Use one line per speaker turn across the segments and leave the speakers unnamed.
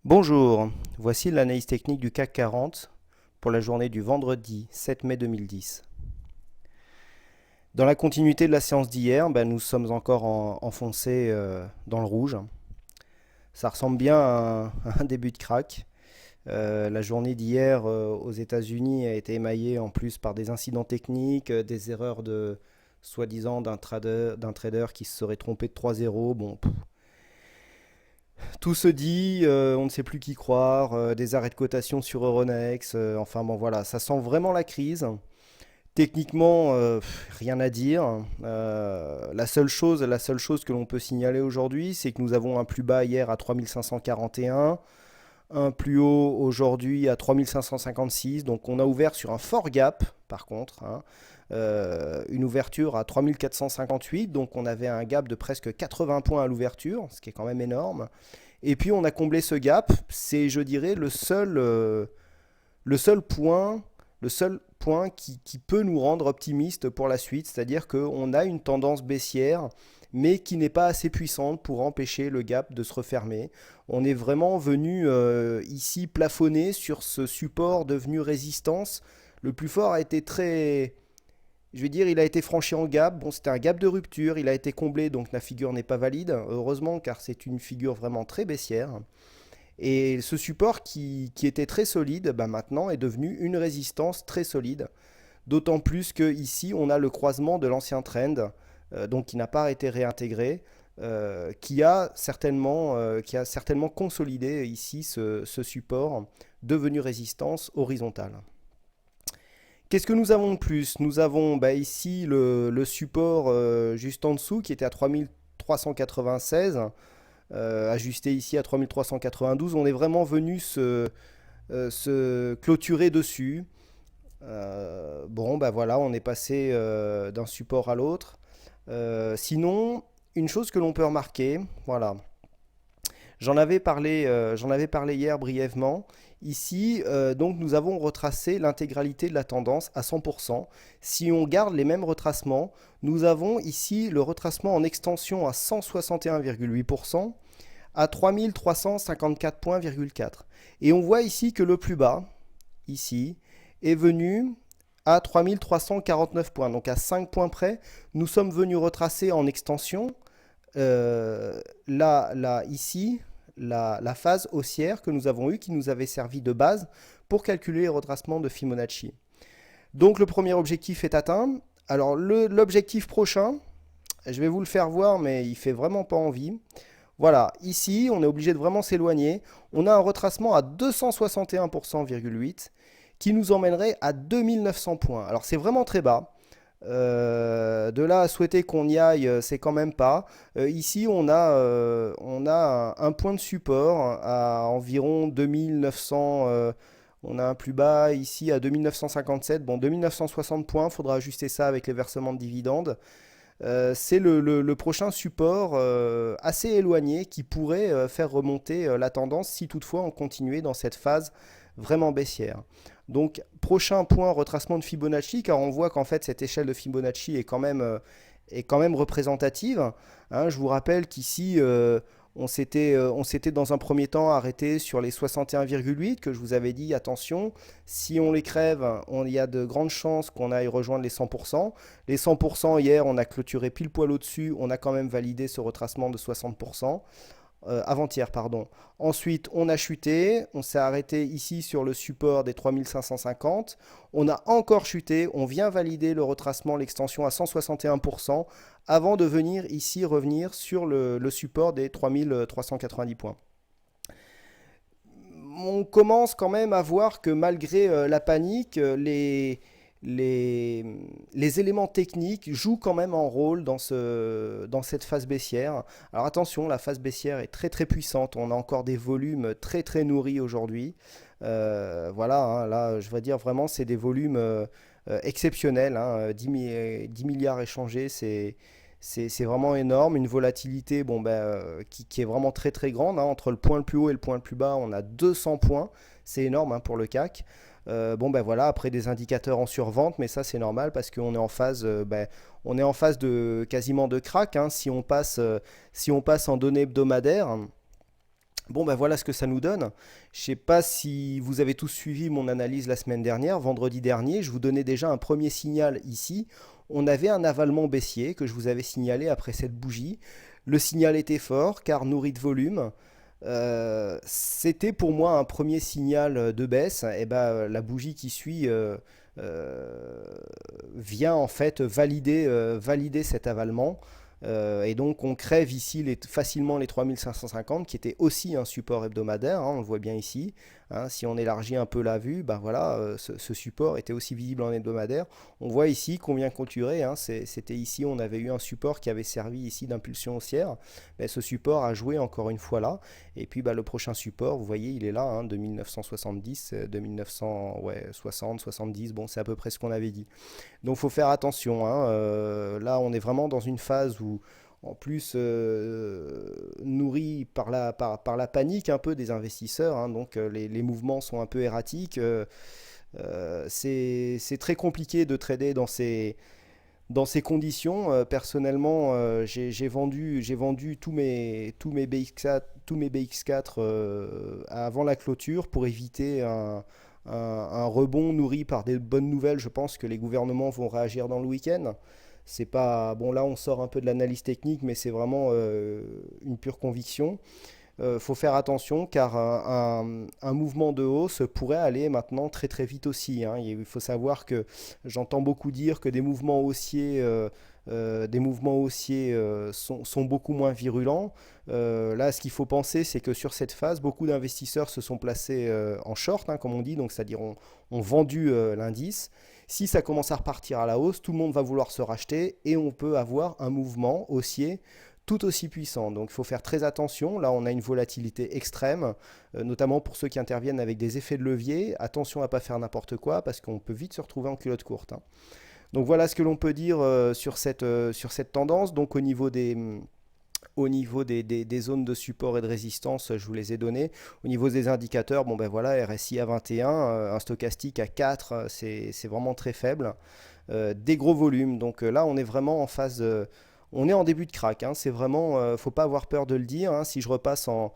Bonjour, voici l'analyse technique du CAC 40 pour la journée du vendredi 7 mai 2010. Dans la continuité de la séance d'hier, nous sommes encore enfoncés dans le rouge. Ça ressemble bien à un début de crack. La journée d'hier aux États-Unis a été émaillée en plus par des incidents techniques, des erreurs de soi-disant d'un trader qui se serait trompé de 3-0. Bon, tout se dit, on ne sait plus qui croire, des arrêts de cotation sur Euronext, enfin bon voilà, ça sent vraiment la crise. Techniquement, rien à dire. La seule chose que l'on peut signaler aujourd'hui, c'est que nous avons un plus bas hier à 3541, un plus haut aujourd'hui à 3556. Donc on a ouvert sur un fort gap, par contre, hein. Une ouverture à 3458, donc on avait un gap de presque 80 points à l'ouverture, ce qui est quand même énorme. Et puis on a comblé ce gap, c'est je dirais le seul point qui peut nous rendre optimistes pour la suite, c'est-à-dire qu'on a une tendance baissière, mais qui n'est pas assez puissante pour empêcher le gap de se refermer. On est vraiment venu ici plafonner sur ce support devenu résistance. Le plus fort a été je vais dire, il a été franchi en gap. Bon, c'était un gap de rupture, il a été comblé, donc la figure n'est pas valide, heureusement, car c'est une figure vraiment très baissière. Et ce support qui était très solide, maintenant est devenu une résistance très solide. D'autant plus que ici on a le croisement de l'ancien trend, donc qui n'a pas été réintégré, qui a certainement consolidé ici ce support devenu résistance horizontale. Qu'est-ce que nous avons de plus? Nous avons ici le support juste en dessous qui était à 3396, ajusté ici à 3392. On est vraiment venu se clôturer dessus. Bon, voilà, on est passé d'un support à l'autre. Sinon, une chose que l'on peut remarquer, voilà, j'en avais parlé hier brièvement. Ici, donc, nous avons retracé l'intégralité de la tendance à 100%. Si on garde les mêmes retracements, nous avons ici le retracement en extension à 161,8%, à 3354,4 points. Et on voit ici que le plus bas, ici, est venu à 3349 points. Donc à 5 points près, nous sommes venus retracer en extension ici, la phase haussière que nous avons eue, qui nous avait servi de base pour calculer les retracements de Fibonacci. Donc le premier objectif est atteint. Alors l'objectif prochain, je vais vous le faire voir, mais il fait vraiment pas envie. Voilà, ici, on est obligé de vraiment s'éloigner. On a un retracement à 261,8% qui nous emmènerait à 2900 points. Alors c'est vraiment très bas. De là à souhaiter qu'on y aille, c'est quand même pas. Ici, on a un point de support à environ 2900. On a un plus bas ici à 2957. Bon, 2960 points, il faudra ajuster ça avec les versements de dividendes. C'est le prochain support assez éloigné qui pourrait faire remonter la tendance si toutefois on continuait dans cette phase vraiment baissière. Donc prochain point, retracement de Fibonacci, car on voit qu'en fait cette échelle de Fibonacci est quand même représentative, hein. Je vous rappelle qu'ici on s'était dans un premier temps arrêté sur les 61,8 que je vous avais dit, attention, si on les crève, il y a de grandes chances qu'on aille rejoindre les 100%. Les 100% hier, on a clôturé pile poil au-dessus, on a quand même validé ce retracement de 60%. Avant-hier, pardon. Ensuite, on a chuté, on s'est arrêté ici sur le support des 3550. On a encore chuté, on vient valider le retracement, l'extension à 161% avant de venir ici revenir sur le support des 3390 points. On commence quand même à voir que malgré la panique, les, les éléments techniques jouent quand même un rôle dans cette phase baissière. Alors attention, la phase baissière est très très puissante. On a encore des volumes très très nourris aujourd'hui. Voilà, hein, là je vais dire vraiment c'est des volumes exceptionnels, hein. 10 milliards échangés, c'est vraiment énorme. Une volatilité qui est vraiment très très grande, hein. Entre le point le plus haut et le point le plus bas, on a 200 points. C'est énorme, hein, pour le CAC. Voilà, après des indicateurs en survente, mais ça c'est normal parce qu'on est en phase, on est en phase de quasiment de crack, hein. Si on passe en données hebdomadaires, Bon, ben voilà ce que ça nous donne. Je sais pas si vous avez tous suivi mon analyse la semaine dernière, vendredi dernier, je vous donnais déjà un premier signal ici. On avait un avalement baissier que je vous avais signalé après cette bougie. Le signal était fort car nourri de volume. C'était pour moi un premier signal de baisse. Et ben, la bougie qui suit euh, vient en fait valider cet avalement. Et donc on crève ici facilement les 3550 qui était aussi un support hebdomadaire, hein, on le voit bien ici. Hein, si on élargit un peu la vue, ben voilà, ce support était aussi visible en hebdomadaire. On voit ici qu'on vient clôturer, hein, c'était ici, on avait eu un support qui avait servi ici d'impulsion haussière. Mais ce support a joué encore une fois là. Et puis le prochain support, vous voyez, il est là, hein, de 1970, 2960, 70, bon c'est à peu près ce qu'on avait dit. Donc il faut faire attention, hein. Là, on est vraiment dans une phase où, en plus, nourri par la panique un peu des investisseurs, hein, donc les mouvements sont un peu erratiques. C'est très compliqué de trader dans ces conditions. Personnellement, j'ai vendu tous mes BX4 avant la clôture pour éviter un rebond nourri par des bonnes nouvelles. Je pense que les gouvernements vont réagir dans le week-end. C'est pas bon, là on sort un peu de l'analyse technique, mais c'est vraiment une pure conviction. Faut faire attention car un mouvement de hausse pourrait aller maintenant très très vite aussi, hein. Il faut savoir que j'entends beaucoup dire que des mouvements haussiers sont beaucoup moins virulents. Là, ce qu'il faut penser, c'est que sur cette phase, beaucoup d'investisseurs se sont placés en short, hein, comme on dit, donc c'est-à-dire ont vendu l'indice. Si ça commence à repartir à la hausse, tout le monde va vouloir se racheter et on peut avoir un mouvement haussier tout aussi puissant. Donc il faut faire très attention. Là, on a une volatilité extrême, notamment pour ceux qui interviennent avec des effets de levier. Attention à ne pas faire n'importe quoi parce qu'on peut vite se retrouver en culotte courte, hein. Donc voilà ce que l'on peut dire sur cette tendance. Donc au niveau des zones de support et de résistance, je vous les ai données. Au niveau des indicateurs, bon ben voilà, RSI à 21, un stochastique à 4, c'est vraiment très faible. Des gros volumes. Donc là, on est vraiment en phase. On est en début de crack, hein. C'est vraiment, faut pas avoir peur de le dire, hein. Si je repasse en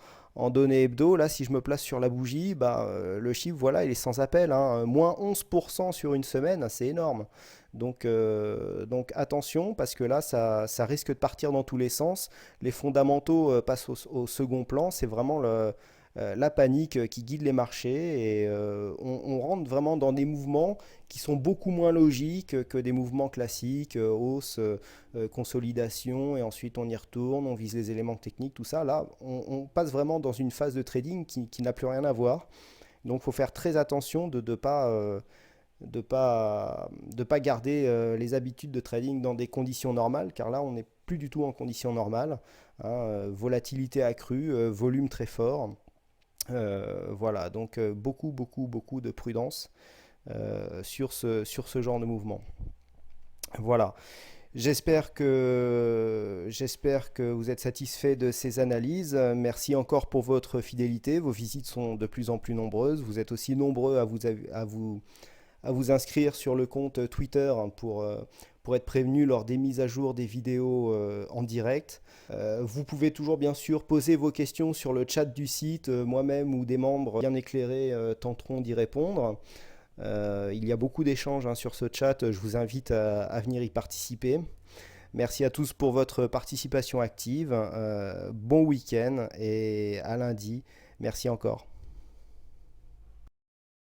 données hebdo, là, si je me place sur la bougie, bah, le chiffre, voilà, il est sans appel, hein. Moins 11% sur une semaine, c'est énorme. Donc attention, parce que là, ça risque de partir dans tous les sens. Les fondamentaux passent au second plan. C'est vraiment la panique qui guide les marchés et on rentre vraiment dans des mouvements qui sont beaucoup moins logiques que des mouvements classiques, hausse, consolidation et ensuite on y retourne, on vise les éléments techniques, tout ça. Là, on passe vraiment dans une phase de trading qui n'a plus rien à voir. Donc il faut faire très attention de ne pas, de pas garder les habitudes de trading dans des conditions normales, car là on n'est plus du tout en conditions normales, hein. Volatilité accrue, volume très fort. Voilà, donc beaucoup de prudence sur ce genre de mouvement. Voilà. J'espère que vous êtes satisfait de ces analyses. Merci encore pour votre fidélité. Vos visites sont de plus en plus nombreuses. Vous êtes aussi nombreux à vous inscrire sur le compte Twitter, hein, pour être prévenu lors des mises à jour des vidéos en direct. Vous pouvez toujours bien sûr poser vos questions sur le chat du site. Moi-même ou des membres bien éclairés tenteront d'y répondre. Il y a beaucoup d'échanges, hein, sur ce chat. Je vous invite à venir y participer. Merci à tous pour votre participation active. Bon week-end et à lundi. Merci encore.